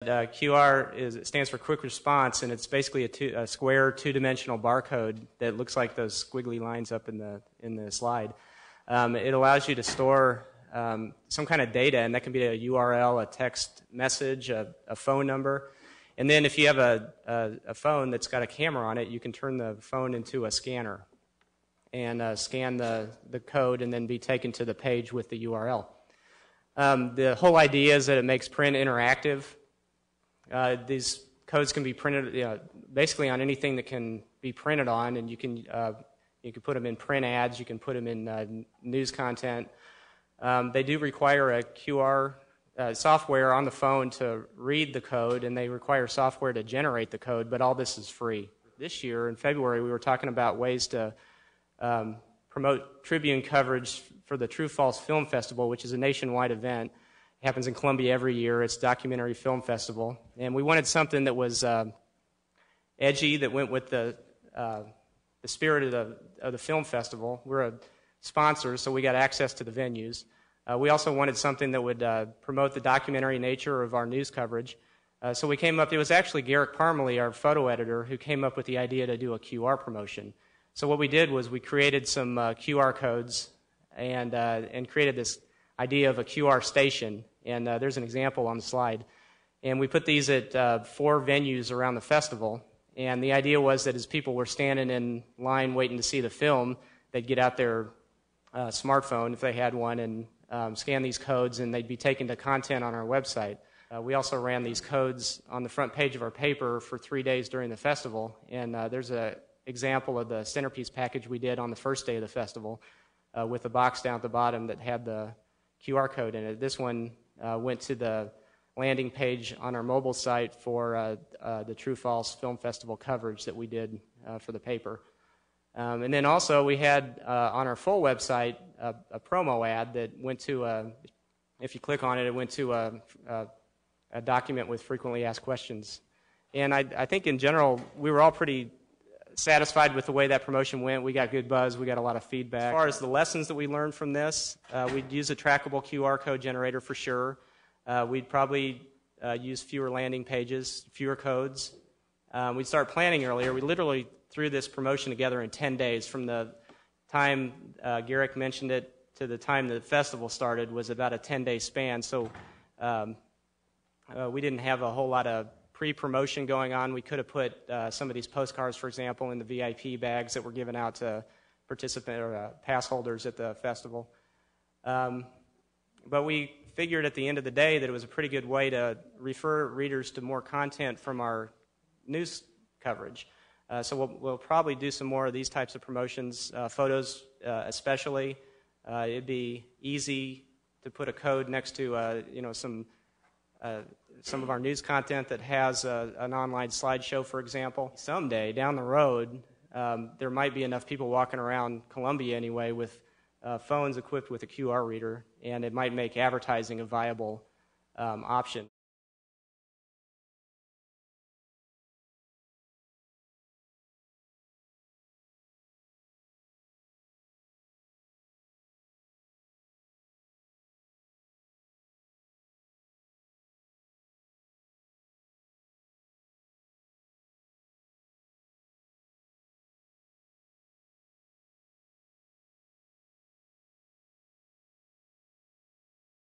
QR it stands for quick response, and it's basically a square two-dimensional barcode that looks like those squiggly lines up in the slide. It allows you to store some kind of data, and that can be a URL, a text message, a phone number. And then if you have a phone that's got a camera on it, you can turn the phone into a scanner and scan the code and then be taken to the page with the URL. The whole idea is that it makes print interactive. These codes can be printed basically on anything that can be printed on, and you can put them in print ads, you can put them in news content. They do require a QR software on the phone to read the code, and they require software to generate the code, but all this is free. This year, in February, we were talking about ways to promote Tribune coverage for the True False Film Festival, which is a nationwide event. It happens in Columbia every year. It's a documentary film festival. And we wanted something that was edgy, that went with the spirit of the film festival. We're a sponsor, so we got access to the venues. We also wanted something that would promote the documentary nature of our news coverage. So we came up, it was actually Garrick Parmalee, our photo editor, who came up with the idea to do a QR promotion. So what we did was we created some QR codes and created this idea of a QR station. And there's an example on the slide. And we put these at 4 venues around the festival. And the idea was that as people were standing in line waiting to see the film, they'd get out their smartphone, if they had one, and scan these codes, and they'd be taken to content on our website. We also ran these codes on the front page of our paper for 3 days during the festival. And there's an example of the centerpiece package we did on the first day of the festival with a box down at the bottom that had the QR code in it. This one went to the landing page on our mobile site for the True False Film Festival coverage that we did for the paper. And then also we had on our full website a promo ad that went to, if you click on it, it went to a document with frequently asked questions. And I think in general we were all pretty satisfied with the way that promotion went. We got good buzz. We got a lot of feedback. As far as the lessons that we learned from this, we'd use a trackable QR code generator for sure. We'd probably use fewer landing pages, fewer codes. We'd start planning earlier. We literally threw this promotion together in 10 days. From the time Garrick mentioned it to the time the festival started was about a 10-day span. So we didn't have a whole lot of pre-promotion going on. We could have put some of these postcards, for example, in the VIP bags that were given out to participant or pass holders at the festival. But we figured at the end of the day that it was a pretty good way to refer readers to more content from our news coverage. So we'll probably do some more of these types of promotions, photos especially. It'd be easy to put a code next to some of our news content that has an online slideshow, for example. Someday down the road, there might be enough people walking around Columbia anyway with phones equipped with a QR reader, and it might make advertising a viable option.